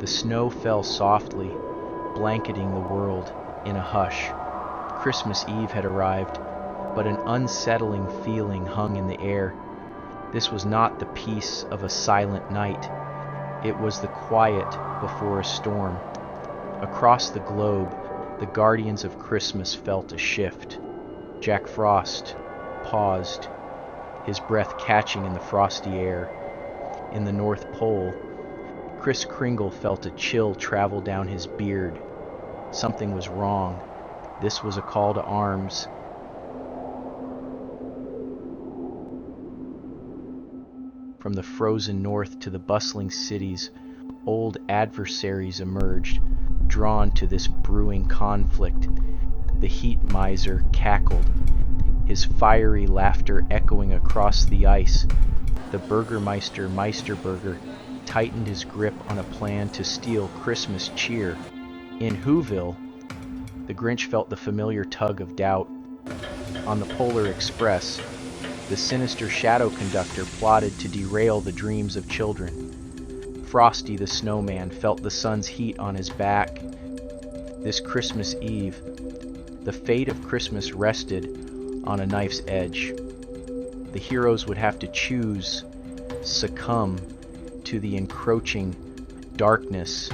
The snow fell softly, blanketing the world in a hush. Christmas Eve had arrived, but an unsettling feeling hung in the air. This was not the peace of a silent night. It was the quiet before a storm. Across the globe, the guardians of Christmas felt a shift. Jack Frost paused, his breath catching in the frosty air. In the North Pole, Kris Kringle felt a chill travel down his beard. Something was wrong. This was a call to arms. From the frozen north to the bustling cities, old adversaries emerged, drawn to this brewing conflict. The heat miser cackled, his fiery laughter echoing across the ice. The Burgermeister, Meister tightened his grip on a plan to steal Christmas cheer. In Whoville, the Grinch felt the familiar tug of doubt. On the Polar Express, the sinister shadow conductor plotted to derail the dreams of children. Frosty the Snowman felt the sun's heat on his back. This Christmas Eve, the fate of Christmas rested on a knife's edge. The heroes would have to choose, succumb to the encroaching darkness,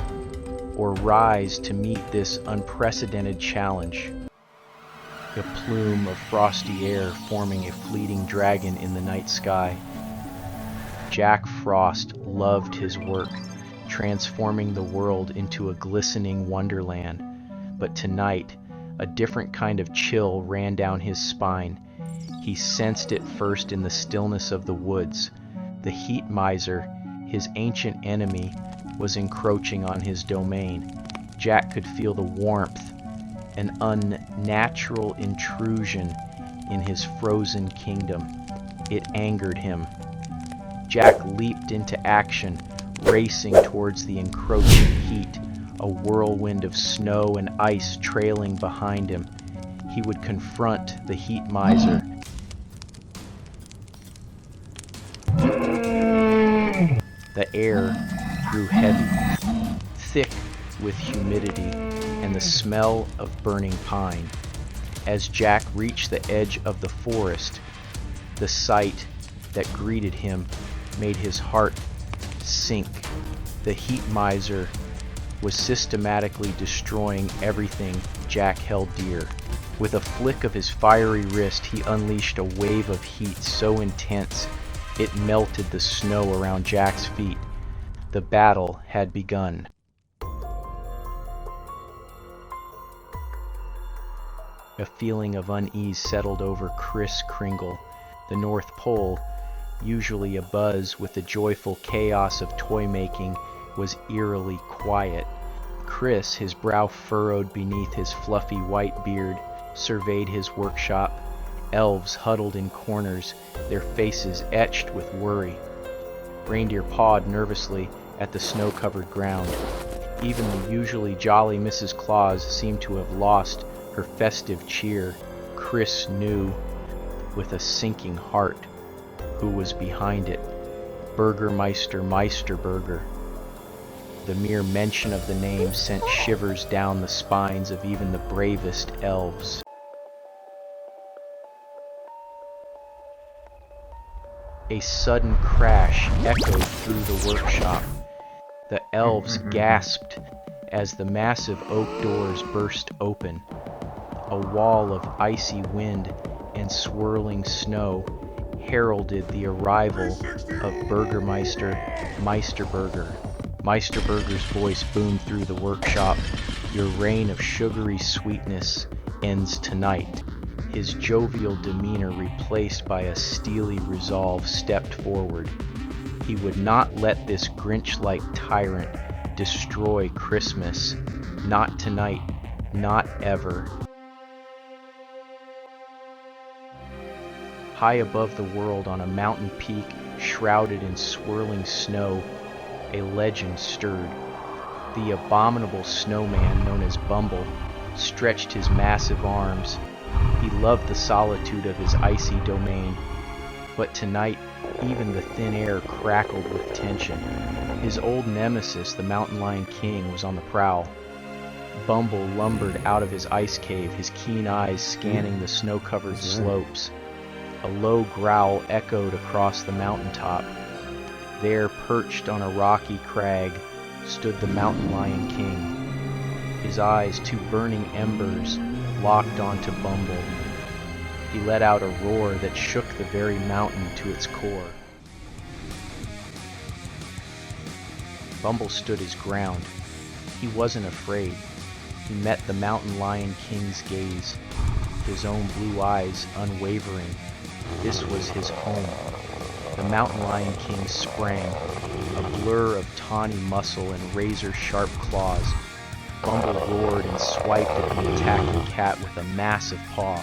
or rise to meet this unprecedented challenge. A plume of frosty air forming a fleeting dragon in the night sky. Jack Frost loved his work, transforming the world into a glistening wonderland. But tonight, a different kind of chill ran down his spine. He sensed it first in the stillness of the woods. The heat miser, his ancient enemy, was encroaching on his domain. Jack could feel the warmth, an unnatural intrusion in his frozen kingdom. It angered him. Jack leaped into action, racing towards the encroaching heat, a whirlwind of snow and ice trailing behind him. He would confront the heat miser. The air grew heavy, thick with humidity and the smell of burning pine. As Jack reached the edge of the forest, the sight that greeted him made his heart sink. The heat miser was systematically destroying everything Jack held dear. With a flick of his fiery wrist, he unleashed a wave of heat so intense it melted the snow around Jack's feet. The battle had begun. A feeling of unease settled over Kris Kringle. The North Pole, usually abuzz with the joyful chaos of toy-making, was eerily quiet. Kris, his brow furrowed beneath his fluffy white beard, surveyed his workshop. Elves huddled in corners, their faces etched with worry. Reindeer pawed nervously at the snow-covered ground. Even the usually jolly Mrs. Claus seemed to have lost her festive cheer. Kris knew, with a sinking heart, who was behind it. Burgermeister Meisterburger. The mere mention of the name sent shivers down the spines of even the bravest elves. A sudden crash echoed through the workshop. The elves gasped as the massive oak doors burst open. A wall of icy wind and swirling snow heralded the arrival of Burgermeister Meisterburger. Meisterburger's voice boomed through the workshop. Your reign of sugary sweetness ends tonight. His jovial demeanor replaced by a steely resolve stepped forward. He would not let this Grinch-like tyrant destroy Christmas. Not tonight, not ever. High above the world on a mountain peak, shrouded in swirling snow, a legend stirred. The abominable snowman known as Bumble stretched his massive arms. He loved the solitude of his icy domain, but tonight Even the thin air crackled with tension. His old nemesis, the Mountain Lion King, was on the prowl. Bumble lumbered out of his ice cave, his keen eyes scanning the snow-covered slopes. A low growl echoed across the mountaintop. There, perched on a rocky crag, stood the Mountain Lion King. His eyes, two burning embers, locked onto Bumble. He let out a roar that shook the very mountain to its core. Bumble stood his ground. He wasn't afraid. He met the Mountain Lion King's gaze, his own blue eyes unwavering. This was his home. The Mountain Lion King sprang, a blur of tawny muscle and razor-sharp claws. Bumble roared and swiped at the attacking cat with a massive paw.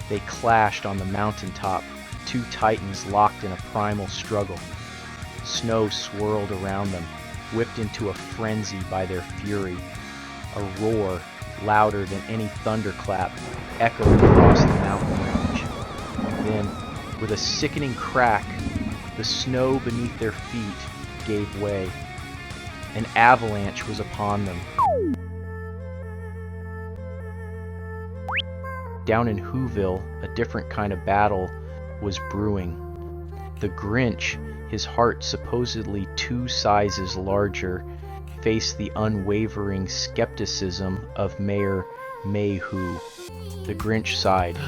They clashed on the mountaintop, two titans locked in a primal struggle. Snow swirled around them, whipped into a frenzy by their fury. A roar, louder than any thunderclap, echoed across the mountain range. Then, with a sickening crack, the snow beneath their feet gave way. An avalanche was upon them. Down in Whoville, a different kind of battle was brewing. The Grinch, his heart supposedly 2 sizes larger, faced the unwavering skepticism of Mayor Mayhew. The Grinch sighed.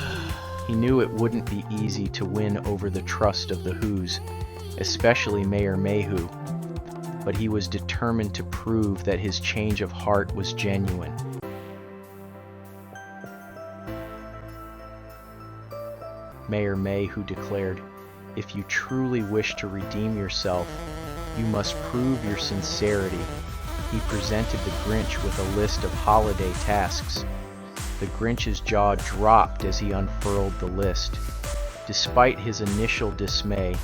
He knew it wouldn't be easy to win over the trust of the Whos, especially Mayor Mayhew, but he was determined to prove that his change of heart was genuine. Mayor Mayhew declared, "If you truly wish to redeem yourself, you must prove your sincerity." He presented the Grinch with a list of holiday tasks. The Grinch's jaw dropped as he unfurled the list. Despite his initial dismay,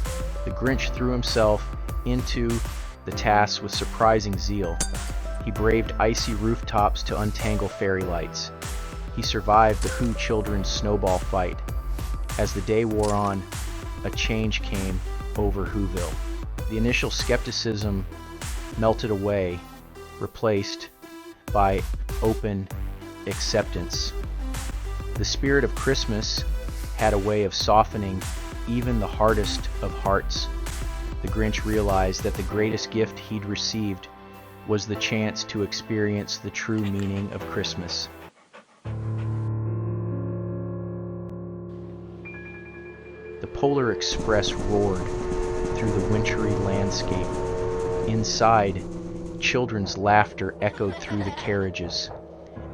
the Grinch threw himself into the tasks with surprising zeal. He braved icy rooftops to untangle fairy lights. He survived the Who children's snowball fight. As the day wore on, a change came over Whoville. The initial skepticism melted away, replaced by open acceptance. The spirit of Christmas had a way of softening even the hardest of hearts. The Grinch realized that the greatest gift he'd received was the chance to experience the true meaning of Christmas. The Polar Express roared through the wintry landscape. Inside, children's laughter echoed through the carriages.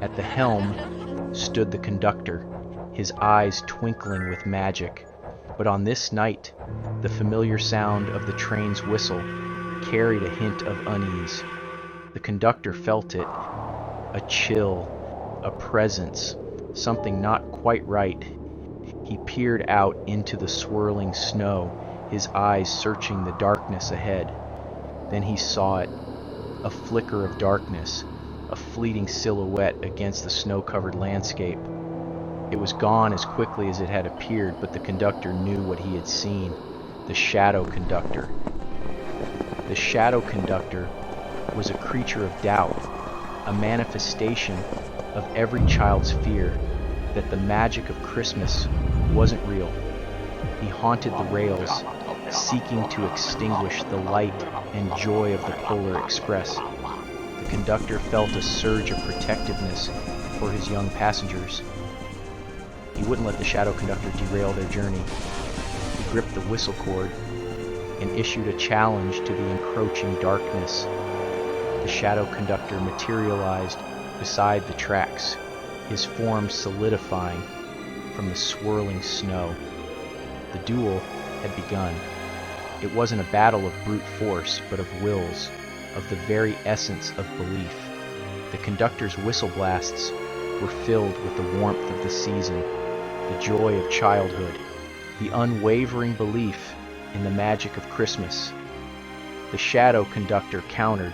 At the helm stood the conductor, his eyes twinkling with magic. But on this night, the familiar sound of the train's whistle carried a hint of unease. The conductor felt it, a chill, a presence, something not quite right. He peered out into the swirling snow, his eyes searching the darkness ahead. Then he saw it, a flicker of darkness, a fleeting silhouette against the snow-covered landscape. It was gone as quickly as it had appeared, but the conductor knew what he had seen, the Shadow Conductor. The Shadow Conductor was a creature of doubt, a manifestation of every child's fear that the magic of Christmas wasn't real. He haunted the rails, seeking to extinguish the light and joy of the Polar Express. The conductor felt a surge of protectiveness for his young passengers. He wouldn't let the Shadow Conductor derail their journey. He gripped the whistle cord and issued a challenge to the encroaching darkness. The Shadow Conductor materialized beside the tracks, his form solidifying from the swirling snow. The duel had begun. It wasn't a battle of brute force, but of wills, of the very essence of belief. The conductor's whistle blasts were filled with the warmth of the season, the joy of childhood, the unwavering belief in the magic of Christmas. The Shadow Conductor countered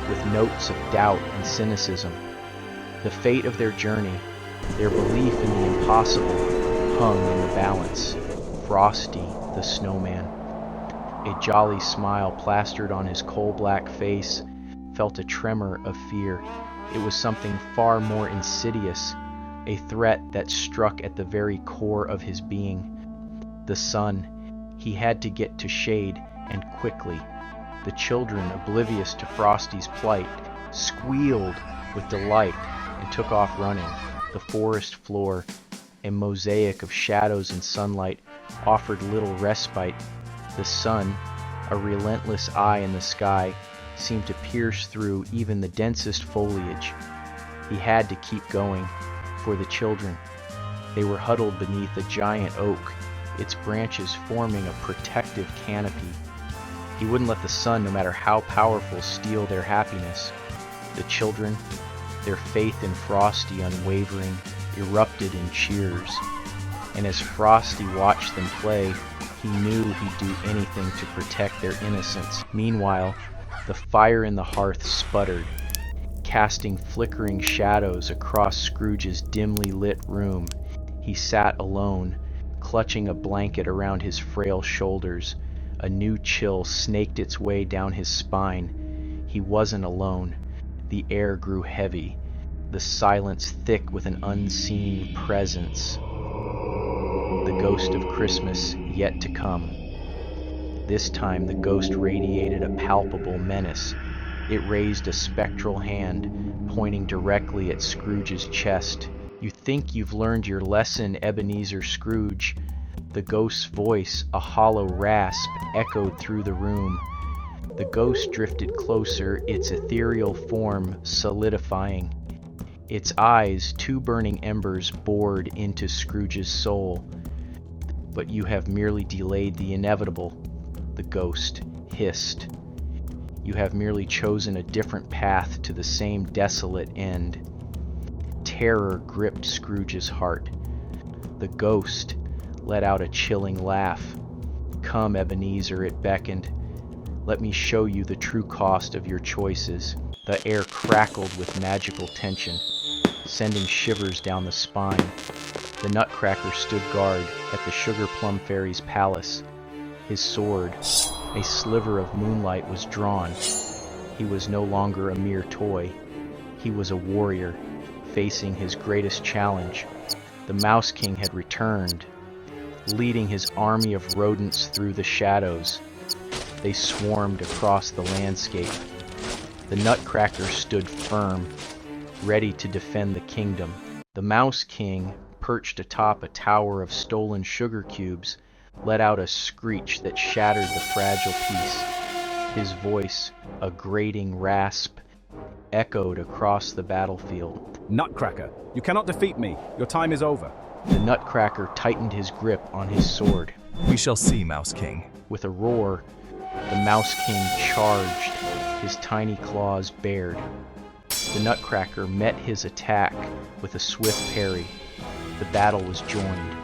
with notes of doubt and cynicism. The fate of their journey, their belief in the impossible, hung in the balance. Frosty, the Snowman, A jolly smile plastered on his coal-black face, felt a tremor of fear. It was something far more insidious, a threat that struck at the very core of his being. The sun. He had to get to shade, and quickly. The children, oblivious to Frosty's plight, squealed with delight and took off running. The forest floor, a mosaic of shadows and sunlight, offered little respite. The sun, a relentless eye in the sky, seemed to pierce through even the densest foliage. He had to keep going, for the children. They were huddled beneath a giant oak, its branches forming a protective canopy. He wouldn't let the sun, no matter how powerful, steal their happiness. The children, their faith in Frosty unwavering, erupted in cheers. And as Frosty watched them play, he knew he'd do anything to protect their innocence. Meanwhile, the fire in the hearth sputtered, casting flickering shadows across Scrooge's dimly lit room. He sat alone, clutching a blanket around his frail shoulders. A new chill snaked its way down his spine. He wasn't alone. The air grew heavy, the silence thick with an unseen presence. The ghost of Christmas yet to come. This time the ghost radiated a palpable menace. It raised a spectral hand, pointing directly at Scrooge's chest. "You think you've learned your lesson, Ebenezer Scrooge." The ghost's voice, a hollow rasp, echoed through the room. The ghost drifted closer, its ethereal form solidifying. Its eyes, two burning embers, bored into Scrooge's soul. "But you have merely delayed the inevitable," the ghost hissed. "You have merely chosen a different path to the same desolate end." Terror gripped Scrooge's heart. The ghost let out a chilling laugh. "Come, Ebenezer," it beckoned. "Let me show you the true cost of your choices." The air crackled with magical tension, sending shivers down the spine. The Nutcracker stood guard at the Sugar Plum Fairy's palace. His sword, a sliver of moonlight, was drawn. He was no longer a mere toy. He was a warrior, facing his greatest challenge. The Mouse King had returned, leading his army of rodents through the shadows. They swarmed across the landscape. The Nutcracker stood firm, ready to defend the kingdom. The Mouse King, perched atop a tower of stolen sugar cubes, let out a screech that shattered the fragile peace. His voice, a grating rasp, echoed across the battlefield. "Nutcracker, you cannot defeat me. Your time is over." The Nutcracker tightened his grip on his sword. "We shall see, Mouse King." With a roar, the Mouse King charged, his tiny claws bared. The Nutcracker met his attack with a swift parry. The battle was joined.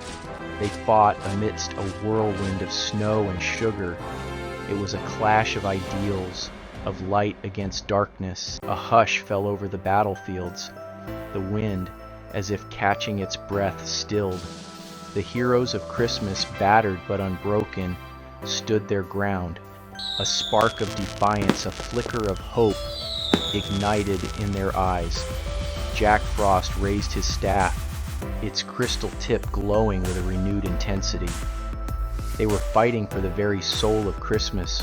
They fought amidst a whirlwind of snow and sugar. It was a clash of ideals, of light against darkness. A hush fell over the battlefields. The wind, as if catching its breath, stilled. The heroes of Christmas, battered but unbroken, stood their ground. A spark of defiance, a flicker of hope, ignited in their eyes. Jack Frost raised his staff, its crystal tip glowing with a renewed intensity. They were fighting for the very soul of Christmas,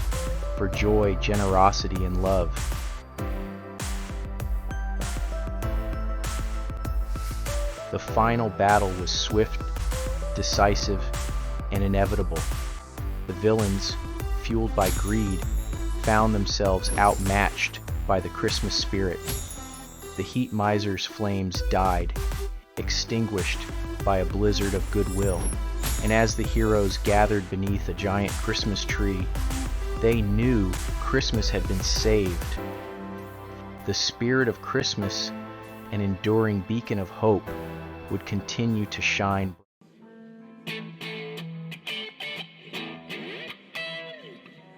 for joy, generosity, and love. The final battle was swift, decisive, and inevitable. The villains, fueled by greed, found themselves outmatched by the Christmas spirit. The heat miser's flames died, extinguished by a blizzard of goodwill. And as the heroes gathered beneath a giant Christmas tree, they knew Christmas had been saved. The spirit of Christmas, an enduring beacon of hope, would continue to shine